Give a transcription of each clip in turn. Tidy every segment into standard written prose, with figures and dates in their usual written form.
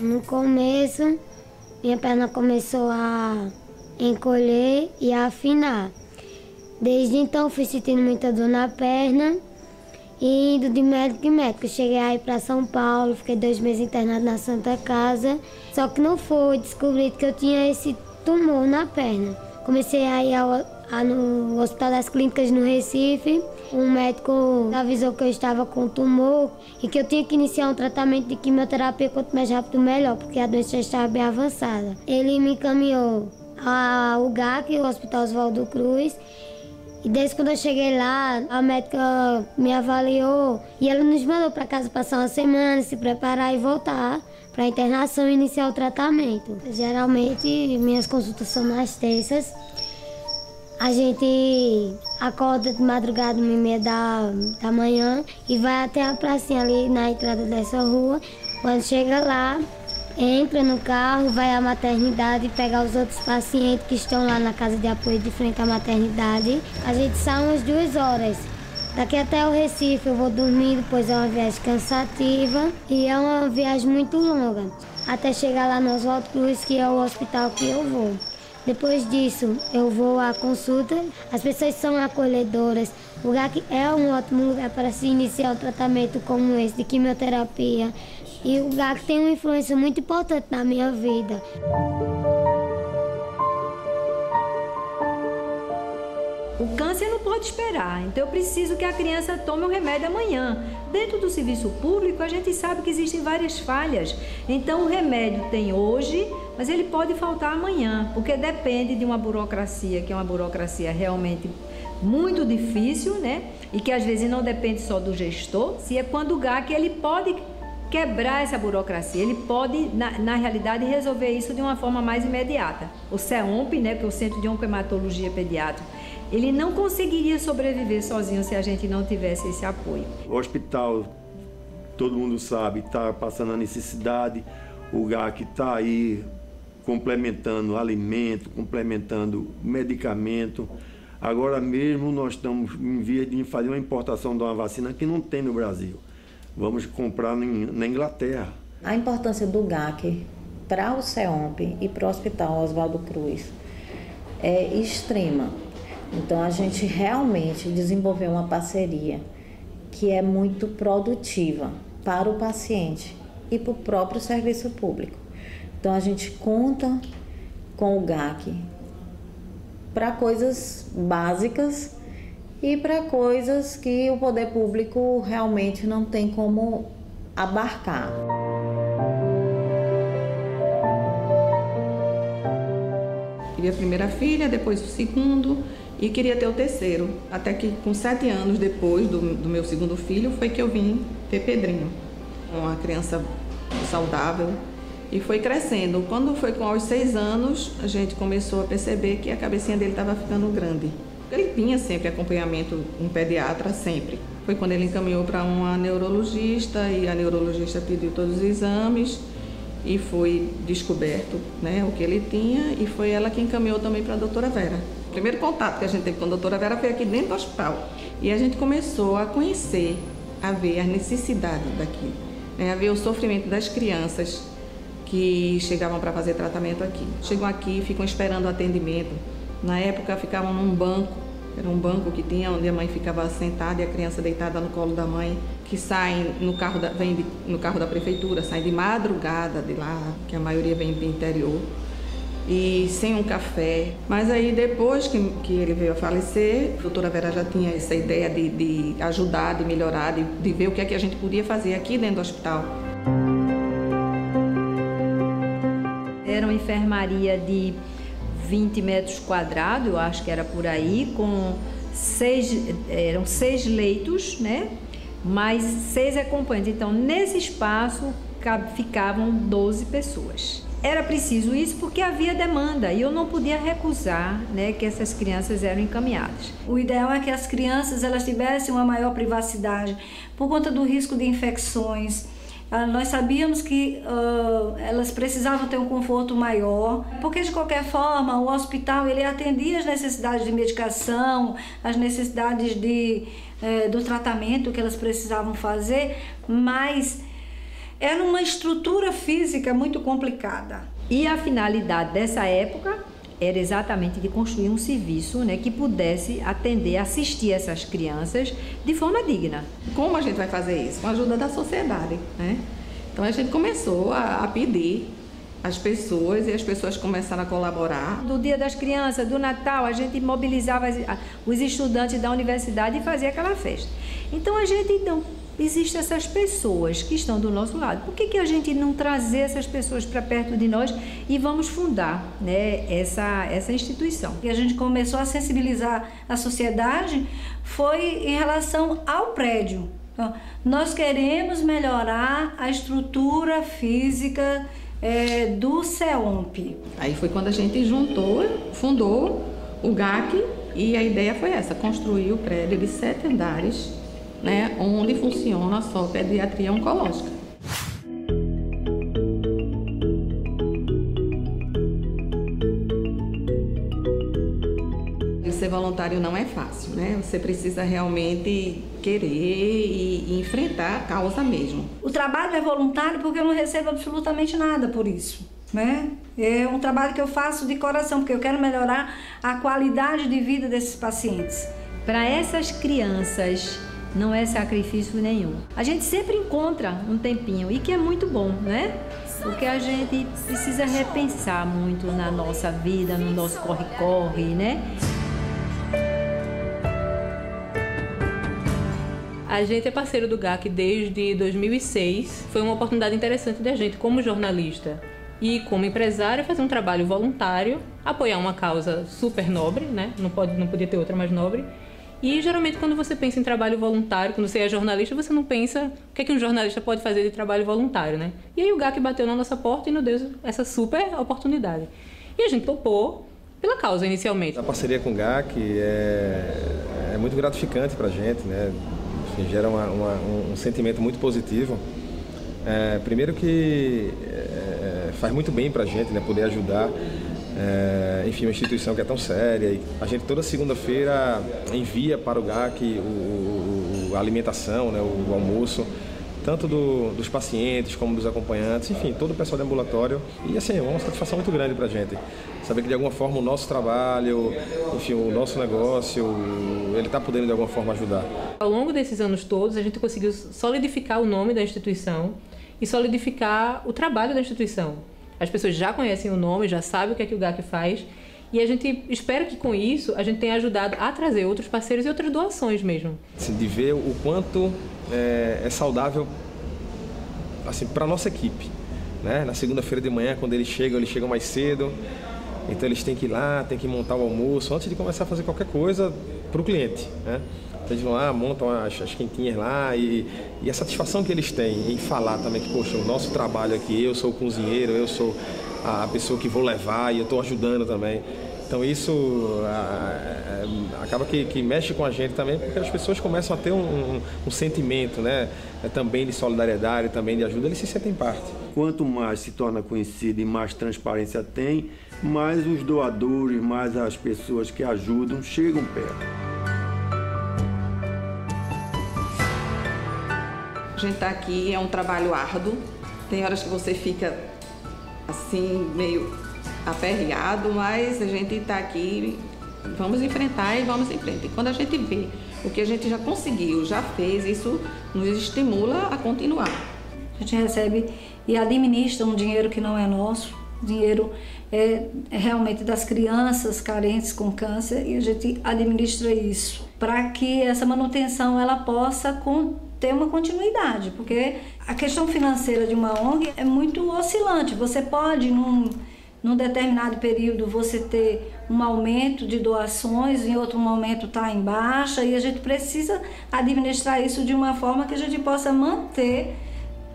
No começo, minha perna começou a encolher e a afinar. Desde então, fui sentindo muita dor na perna e indo de médico em médico. Cheguei aí para São Paulo, fiquei 2 meses internado na Santa Casa. Só que não foi descobrido que eu tinha esse tumor na perna. Comecei a ir no Hospital das Clínicas no Recife. Um médico avisou que eu estava com tumor e que eu tinha que iniciar um tratamento de quimioterapia quanto mais rápido melhor, porque a doença já estava bem avançada. Ele me encaminhou ao GAC, o Hospital Oswaldo Cruz. E desde quando eu cheguei lá, a médica me avaliou e ela nos mandou para casa passar uma semana, se preparar e voltar para a internação e iniciar o tratamento. Geralmente, minhas consultas são nas terças. A gente acorda de madrugada, 1h30 da manhã, e vai até a pracinha ali na entrada dessa rua. Quando chega lá, entra no carro, vai à maternidade pegar os outros pacientes que estão lá na casa de apoio de frente à maternidade. A gente sai umas 2 horas. Daqui até o Recife eu vou dormir, depois é uma viagem cansativa e é uma viagem muito longa. Até chegar lá no Oswaldo Cruz, que é o hospital que eu vou. Depois disso, eu vou à consulta. As pessoas são acolhedoras. O GAC é um ótimo lugar para se iniciar um tratamento como esse, de quimioterapia. E o GAC tem uma influência muito importante na minha vida. O câncer não pode esperar, então eu preciso que a criança tome o remédio amanhã. Dentro do serviço público, a gente sabe que existem várias falhas. Então o remédio tem hoje, mas ele pode faltar amanhã, porque depende de uma burocracia, que é uma burocracia realmente muito difícil, né? E que às vezes não depende só do gestor. Se é quando o GAC, ele pode quebrar essa burocracia, ele pode, na realidade, resolver isso de uma forma mais imediata. O CEOMP, né, que é o Centro de Oncohematologia Pediátrica, ele não conseguiria sobreviver sozinho se a gente não tivesse esse apoio. O hospital, todo mundo sabe, está passando a necessidade, o GAC está aí complementando alimento, complementando medicamento. Agora mesmo nós estamos em vias de fazer uma importação de uma vacina que não tem no Brasil. Vamos comprar na Inglaterra. A importância do GAC para o CEOMP e para o Hospital Oswaldo Cruz é extrema. Então a gente realmente desenvolveu uma parceria que é muito produtiva para o paciente e para o próprio serviço público. Então a gente conta com o GAC para coisas básicas e para coisas que o poder público realmente não tem como abarcar. Queria a primeira filha, depois o segundo e queria ter o terceiro. Até que com 7 anos depois do meu segundo filho foi que eu vim ter Pedrinho. Uma criança saudável e foi crescendo. Quando foi com aos 6 anos, a gente começou a perceber que a cabecinha dele estava ficando grande. Ele tinha sempre acompanhamento, um pediatra sempre. Foi quando ele encaminhou para uma neurologista e a neurologista pediu todos os exames e foi descoberto, né, o que ele tinha e foi ela que encaminhou também para a doutora Vera. O primeiro contato que a gente teve com a doutora Vera foi aqui dentro do hospital e a gente começou a conhecer, a ver as necessidades daqui, né, a ver o sofrimento das crianças que chegavam para fazer tratamento aqui. Chegam aqui, ficam esperando atendimento. Na época ficavam num banco, era um banco que tinha onde a mãe ficava sentada e a criança deitada no colo da mãe, que saem no carro vem no carro da prefeitura, saem de madrugada de lá, que a maioria vem do interior, e sem um café. Mas aí depois que ele veio a falecer, a doutora Vera já tinha essa ideia de ajudar, de melhorar, de ver o que é que a gente podia fazer aqui dentro do hospital. Era uma enfermaria de 20 metros quadrados, eu acho que era por aí, eram 6 leitos, né? Mais 6 acompanhantes. Então, nesse espaço ficavam 12 pessoas. Era preciso isso porque havia demanda e eu não podia recusar, né, que essas crianças eram encaminhadas. O ideal é que as crianças elas tivessem uma maior privacidade por conta do risco de infecções. Nós sabíamos que elas precisavam ter um conforto maior, porque de qualquer forma o hospital ele atendia as necessidades de medicação, as necessidades do tratamento que elas precisavam fazer, mas era uma estrutura física muito complicada. E a finalidade dessa época era exatamente de construir um serviço, né, que pudesse atender, assistir essas crianças de forma digna. Como a gente vai fazer isso? Com a ajuda da sociedade, né? Então a gente começou a pedir às pessoas e as pessoas começaram a colaborar. Do Dia das Crianças, do Natal, a gente mobilizava os estudantes da universidade e fazia aquela festa. Então a gente existem essas pessoas que estão do nosso lado. Por que a gente não trazer essas pessoas para perto de nós e vamos fundar, né, essa instituição? E a gente começou a sensibilizar a sociedade foi em relação ao prédio. Então, nós queremos melhorar a estrutura física do CEOMP. Aí foi quando a gente fundou o GAC e a ideia foi essa, construir o prédio de 7 andares, né, onde funciona só pediatria oncológica. Ser voluntário não é fácil, né? Você precisa realmente querer e enfrentar a causa mesmo. O trabalho é voluntário porque eu não recebo absolutamente nada por isso, né? É um trabalho que eu faço de coração, porque eu quero melhorar a qualidade de vida desses pacientes. Para essas crianças não é sacrifício nenhum. A gente sempre encontra um tempinho e que é muito bom, né? Porque a gente precisa repensar muito na nossa vida, no nosso corre-corre, né? A gente é parceiro do GAC desde 2006. Foi uma oportunidade interessante da gente, como jornalista e como empresário, fazer um trabalho voluntário, apoiar uma causa super nobre, né? Não podia ter outra mais nobre. E geralmente quando você pensa em trabalho voluntário, quando você é jornalista, você não pensa o que é que um jornalista pode fazer de trabalho voluntário, né? E aí o GAC bateu na nossa porta e nos deu essa super oportunidade. E a gente topou pela causa inicialmente. A parceria com o GAC é muito gratificante para a gente, né? Gera um sentimento muito positivo. Primeiro que faz muito bem para a gente, né, poder ajudar, enfim, uma instituição que é tão séria. E a gente toda segunda-feira envia para o GAC a alimentação, né, o almoço, tanto dos pacientes como dos acompanhantes, enfim, todo o pessoal do ambulatório. E assim, é uma satisfação muito grande para a gente. Saber que de alguma forma o nosso trabalho, enfim, o nosso negócio, ele está podendo de alguma forma ajudar. Ao longo desses anos todos, a gente conseguiu solidificar o nome da instituição e solidificar o trabalho da instituição. As pessoas já conhecem o nome, já sabem o que é que o GAC faz, e a gente espera que com isso a gente tenha ajudado a trazer outros parceiros e outras doações mesmo. Assim, de ver o quanto é saudável assim, para a nossa equipe, né? Na segunda-feira de manhã, quando eles chegam mais cedo, então eles têm que ir lá, têm que montar o almoço antes de começar a fazer qualquer coisa para o cliente, né? Eles vão lá, montam as quentinhas lá e a satisfação que eles têm em falar também que, poxa, o nosso trabalho aqui, eu sou o cozinheiro, eu sou a pessoa que vou levar e eu estou ajudando também. Então isso acaba que mexe com a gente também, porque as pessoas começam a ter um sentimento, né, também de solidariedade, também de ajuda, eles se sentem parte. Quanto mais se torna conhecido e mais transparência tem, mais os doadores, mais as pessoas que ajudam chegam perto. A gente está aqui, é um trabalho árduo, tem horas que você fica assim, meio aperreado, mas a gente está aqui, vamos enfrentar e vamos em frente. E quando a gente vê o que a gente já conseguiu, já fez, isso nos estimula a continuar. A gente recebe e administra um dinheiro que não é nosso, dinheiro é realmente das crianças carentes com câncer, e a gente administra isso para que essa manutenção ela possa ter uma continuidade, porque a questão financeira de uma ONG é muito oscilante. Você pode, num determinado período, você ter um aumento de doações, em outro momento está em baixa, e a gente precisa administrar isso de uma forma que a gente possa manter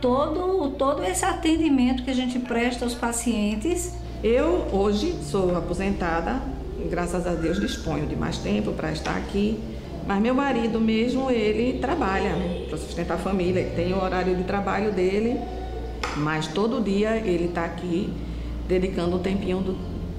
todo esse atendimento que a gente presta aos pacientes. Eu, hoje, sou aposentada, graças a Deus disponho de mais tempo para estar aqui. Mas meu marido mesmo, ele trabalha para sustentar a família, ele tem o horário de trabalho dele, mas todo dia ele está aqui, dedicando um tempinho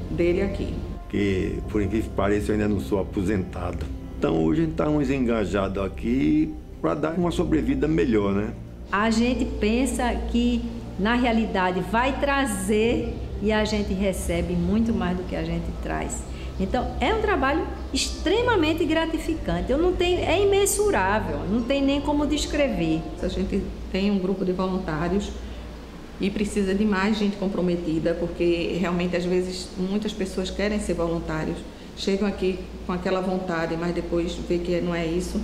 dele aqui. Que, por incrível que pareça, eu ainda não sou aposentado. Então hoje estamos engajados aqui para dar uma sobrevida melhor, né? A gente pensa que, na realidade, vai trazer e a gente recebe muito mais do que a gente traz. Então, é um trabalho extremamente gratificante. É imensurável, não tem nem como descrever. A gente tem um grupo de voluntários e precisa de mais gente comprometida, porque realmente, às vezes, muitas pessoas querem ser voluntários, chegam aqui com aquela vontade, mas depois vê que não é isso,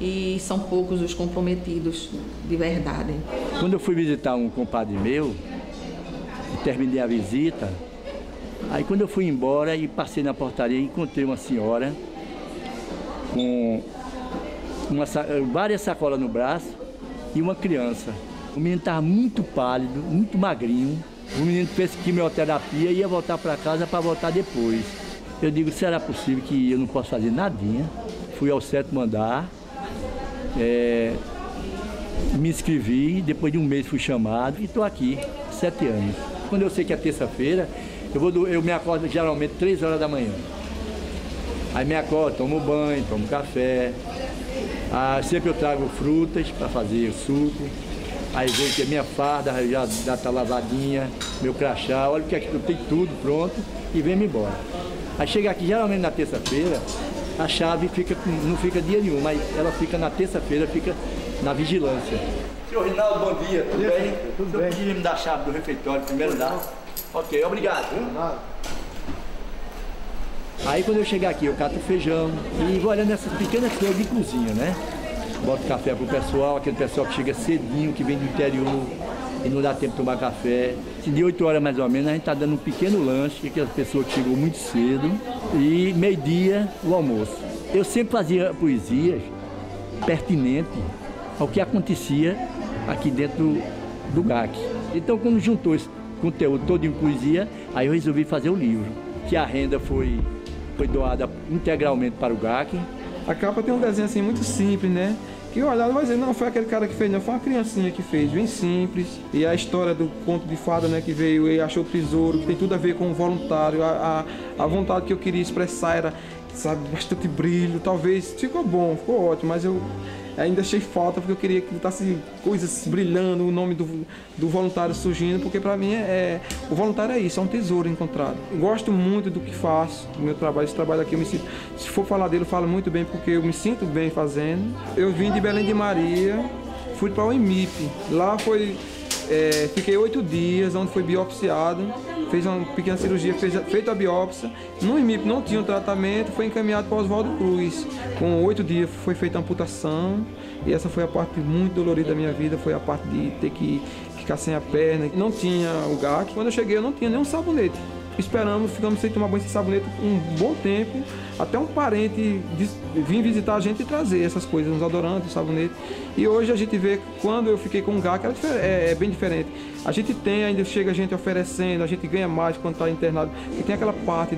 e são poucos os comprometidos de verdade. Quando eu fui visitar um compadre meu, e terminei a visita, aí quando eu fui embora e passei na portaria, encontrei uma senhora com várias sacolas no braço e uma criança. O menino estava muito pálido, muito magrinho. O menino fez quimioterapia e ia voltar para casa para voltar depois. Eu digo, será possível que eu não posso fazer nadinha? Fui ao 7º andar, me inscrevi, depois de um mês fui chamado e estou aqui, 7 anos. Quando eu sei que é terça-feira, eu me acordo geralmente 3 horas da manhã. Aí me acordo, tomo banho, tomo café. Sempre eu trago frutas para fazer suco. Aí vejo que a minha farda já está lavadinha, meu crachá, olha o que aqui eu tenho tudo pronto e venho embora. Aí chega aqui, geralmente na terça-feira, a chave não fica dia nenhum, mas ela fica na terça-feira, fica na vigilância. Senhor Rinaldo, bom dia, tudo bem? Tudo bem. Eu podia me dar a chave do refeitório primeiro andar? Ok, obrigado. Aí quando eu chegar aqui, eu cato feijão e vou olhando essas pequenas coisas de cozinha, né? Boto café pro pessoal, aquele pessoal que chega cedinho, que vem do interior e não dá tempo de tomar café. De 8 horas mais ou menos, a gente tá dando um pequeno lanche, aquelas pessoas que chegam muito cedo, e meio-dia o almoço. Eu sempre fazia poesias pertinentes ao que acontecia aqui dentro do GAC. Então, quando juntou esse conteúdo todo em poesia, aí eu resolvi fazer o livro, que a renda foi doada integralmente para o GAC. A capa tem um desenho assim muito simples, né? Que o olhar vai dizer, não foi aquele cara que fez, não, foi uma criancinha que fez, bem simples. E a história do conto de fada, né, que veio e achou o tesouro, que tem tudo a ver com o voluntário. A vontade que eu queria expressar era, sabe, bastante brilho. Talvez ficou bom, ficou ótimo, mas eu ainda achei falta, porque eu queria que botasse coisas brilhando, o nome do voluntário surgindo, porque para mim o voluntário é isso, é um tesouro encontrado. Eu gosto muito do que faço, do meu trabalho, esse trabalho aqui, eu me sinto, se for falar dele, eu falo muito bem, porque eu me sinto bem fazendo. Eu vim de Belém de Maria, fui para o IMIP, lá fiquei 8 dias, onde foi biopsiado, fez uma pequena cirurgia, feita a biópsia. No IMIP não tinha um tratamento, foi encaminhado para Oswaldo Cruz. Com 8 dias foi feita a amputação, e essa foi a parte muito dolorida da minha vida, foi a parte de ter que ficar sem a perna. Não tinha o GAC, quando eu cheguei eu não tinha nenhum sabonete. Ficamos sem tomar banho sem sabonete um bom tempo, até um parente vir visitar a gente e trazer essas coisas, uns adorantes, sabonete. E hoje a gente vê, quando eu fiquei com o GAC, é bem diferente. A gente ainda chega a gente oferecendo, a gente ganha mais quando está internado. E tem aquela parte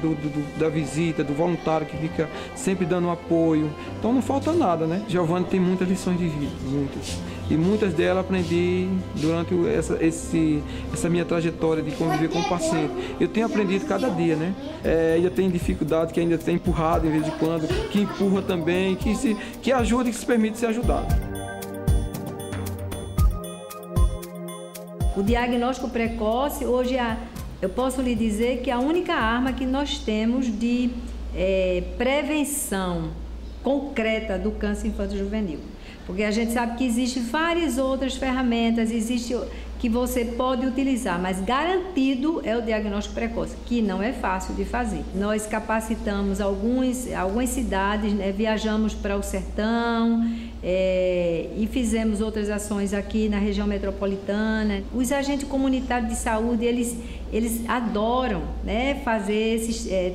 da visita, do voluntário que fica sempre dando um apoio. Então não falta nada, né? Giovanni tem muitas lições de vida, muitas. E muitas delas aprendi durante essa minha trajetória de conviver com o paciente. Eu tenho aprendido cada dia, né? Ainda tem dificuldade, que ainda tem empurrado de vez em quando, que empurra também, que ajuda e que se permite ser ajudado. O diagnóstico precoce, hoje eu posso lhe dizer que é a única arma que nós temos de prevenção concreta do câncer infanto-juvenil. Porque a gente sabe que existem várias outras ferramentas, que você pode utilizar, mas garantido é o diagnóstico precoce, que não é fácil de fazer. Nós capacitamos algumas cidades, né, viajamos para o sertão e fizemos outras ações aqui na região metropolitana. Os agentes comunitários de saúde, eles adoram, né, fazer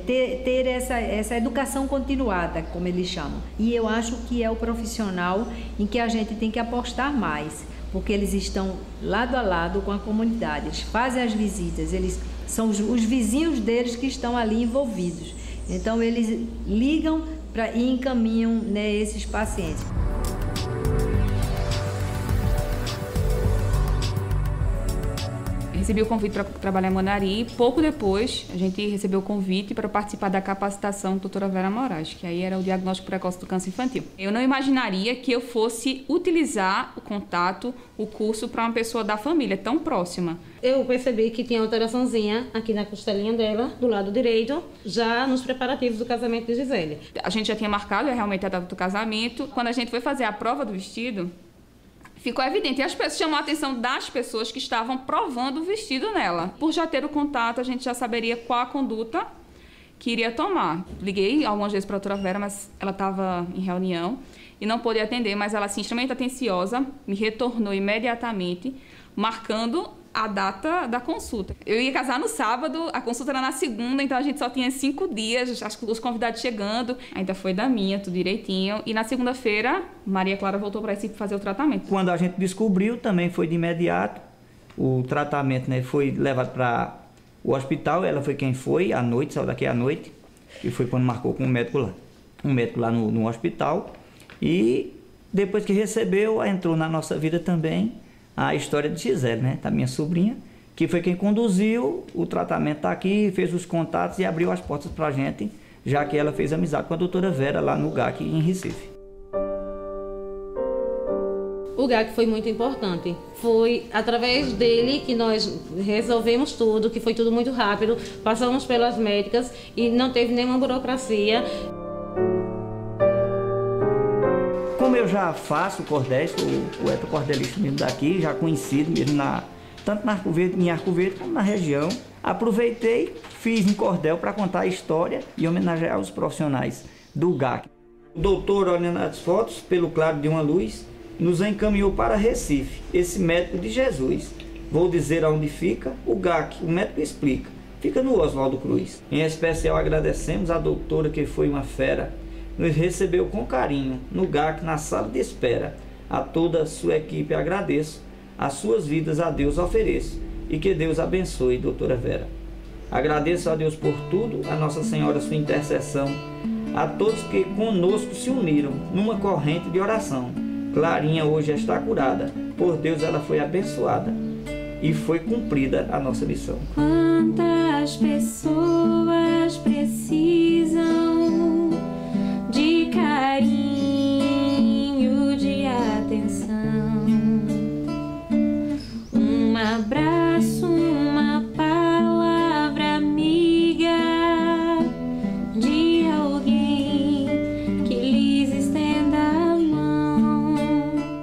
ter essa educação continuada, como eles chamam. E eu acho que é o profissional em que a gente tem que apostar mais, porque eles estão lado a lado com a comunidade, eles fazem as visitas, eles são os vizinhos deles que estão ali envolvidos. Então eles ligam e encaminham, né, esses pacientes. recebi o convite para trabalhar em Manari e pouco depois a gente recebeu o convite para participar da capacitação doutora Vera Moraes, que aí era o diagnóstico precoce do câncer infantil. Eu não imaginaria que eu fosse utilizar o contato, o curso para uma pessoa da família tão próxima. Eu percebi que tinha alteraçãozinha aqui na costelinha dela, do lado direito, já nos preparativos do casamento de Gisele. A gente já tinha marcado realmente a data do casamento. Quando a gente foi fazer a prova do vestido, ficou evidente, e chamou a atenção das pessoas que estavam provando o vestido nela. Por já ter o contato, a gente já saberia qual a conduta que iria tomar. Liguei algumas vezes para a doutora Vera, mas ela estava em reunião e não pôde atender, mas ela, assim, extremamente atenciosa, me retornou imediatamente, marcando a data da consulta. Eu ia casar no sábado, a consulta era na segunda, então a gente só tinha 5 dias, os convidados chegando. Ainda foi da minha, tudo direitinho. E na segunda-feira, Maria Clara voltou para Recife fazer o tratamento. Quando a gente descobriu, também foi de imediato. O tratamento, né, foi levado para o hospital. Ela foi quem foi à noite, saiu daqui à noite. E foi quando marcou com um médico lá no hospital. E depois que recebeu, entrou na nossa vida também a história de Gisele, né, da minha sobrinha, que foi quem conduziu o tratamento, tá aqui, fez os contatos e abriu as portas para a gente, já que ela fez amizade com a doutora Vera lá no GAC em Recife. O GAC foi muito importante. Foi através dele que nós resolvemos tudo, que foi tudo muito rápido, passamos pelas médicas e não teve nenhuma burocracia. Como eu já faço cordéis, sou poeta cordelista mesmo daqui, já conhecido mesmo tanto em Arco Verde como na região, aproveitei, fiz em cordel para contar a história e homenagear os profissionais do GAC. O doutor, olhando as fotos, pelo claro de uma luz, nos encaminhou para Recife, esse médico de Jesus. Vou dizer aonde fica, o GAC, o médico explica, fica no Oswaldo Cruz. Em especial agradecemos a doutora, que foi uma fera, nos recebeu com carinho no GAC, na sala de espera. A toda a sua equipe agradeço, as suas vidas a Deus ofereço, e que Deus abençoe, doutora Vera. Agradeço a Deus por tudo, a Nossa Senhora sua intercessão, a todos que conosco se uniram numa corrente de oração. Clarinha hoje está curada, por Deus ela foi abençoada e foi cumprida a nossa missão. Quantas pessoas precisam de carinho, de atenção, um abraço, uma palavra amiga de alguém que lhes estenda a mão.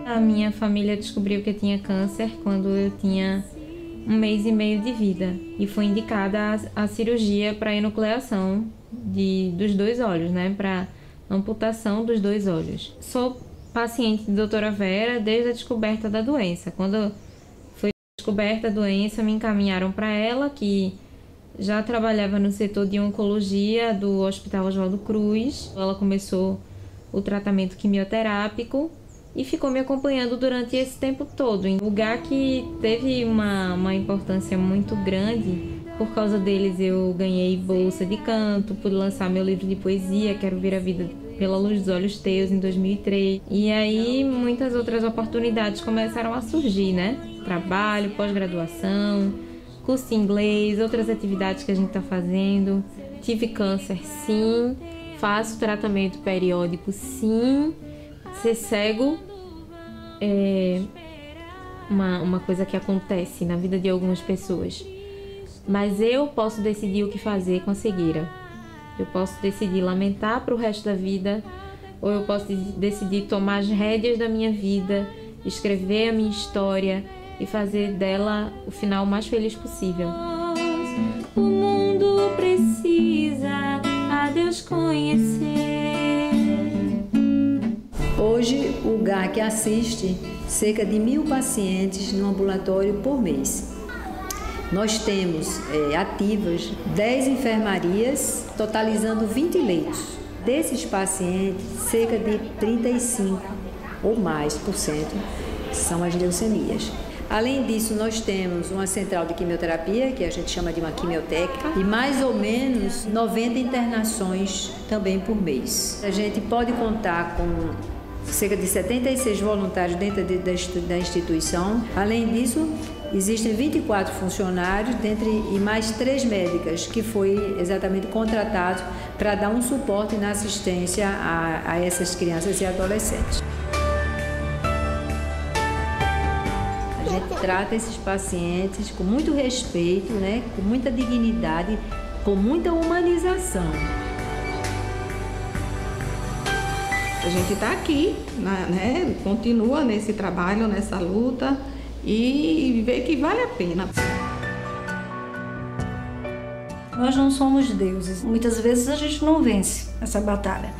A minha família descobriu que eu tinha câncer quando eu tinha 1 mês e meio de vida e foi indicada a cirurgia para enucleação dos 2 olhos, né, para amputação dos 2 olhos. Sou paciente de doutora Vera desde a descoberta da doença. Quando foi descoberta a doença, me encaminharam para ela, que já trabalhava no setor de oncologia do Hospital Oswaldo Cruz. Ela começou o tratamento quimioterápico e ficou me acompanhando durante esse tempo todo. O GAC teve uma importância muito grande. Por causa deles eu ganhei bolsa de canto, pude lançar meu livro de poesia, Quero Ver a Vida pela Luz dos Olhos Teus, em 2003. E aí muitas outras oportunidades começaram a surgir, né? Trabalho, pós-graduação, curso de inglês, outras atividades que a gente está fazendo. Tive câncer, sim. Faço tratamento periódico, sim. Ser cego é uma coisa que acontece na vida de algumas pessoas. Mas eu posso decidir o que fazer com a cegueira. Eu posso decidir lamentar para o resto da vida, ou eu posso decidir tomar as rédeas da minha vida, escrever a minha história e fazer dela o final mais feliz possível. O mundo precisa a Deus conhecer. Hoje, o GAC assiste cerca de 1.000 pacientes no ambulatório por mês. Nós temos ativas 10 enfermarias, totalizando 20 leitos. Desses pacientes, cerca de 35% ou mais são as leucemias. Além disso, nós temos uma central de quimioterapia, que a gente chama de uma quimioteca, e mais ou menos 90 internações também por mês. A gente pode contar com cerca de 76 voluntários dentro da instituição. Além disso, Existem 24 funcionários e mais 3 médicas que foi exatamente contratado para dar um suporte na assistência a essas crianças e adolescentes. A gente trata esses pacientes com muito respeito, né, com muita dignidade, com muita humanização. A gente está aqui, né, continua nesse trabalho, nessa luta e vê que vale a pena. Nós não somos deuses. Muitas vezes a gente não vence essa batalha.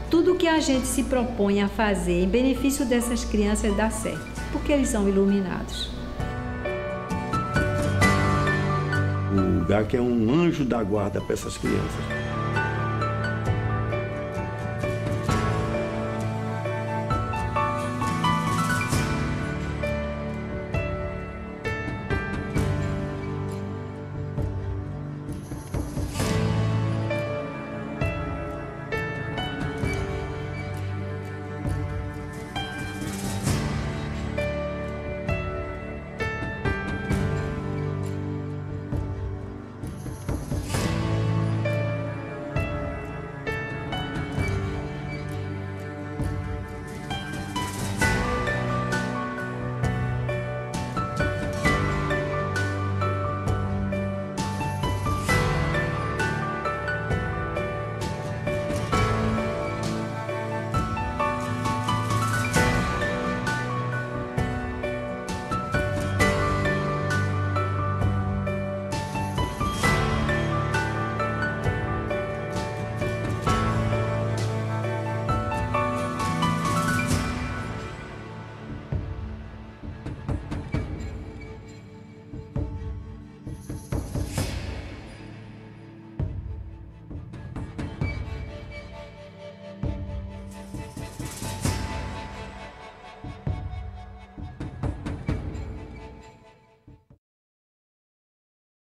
Tudo que a gente se propõe a fazer em benefício dessas crianças dá certo, porque eles são iluminados. O GAC é um anjo da guarda para essas crianças.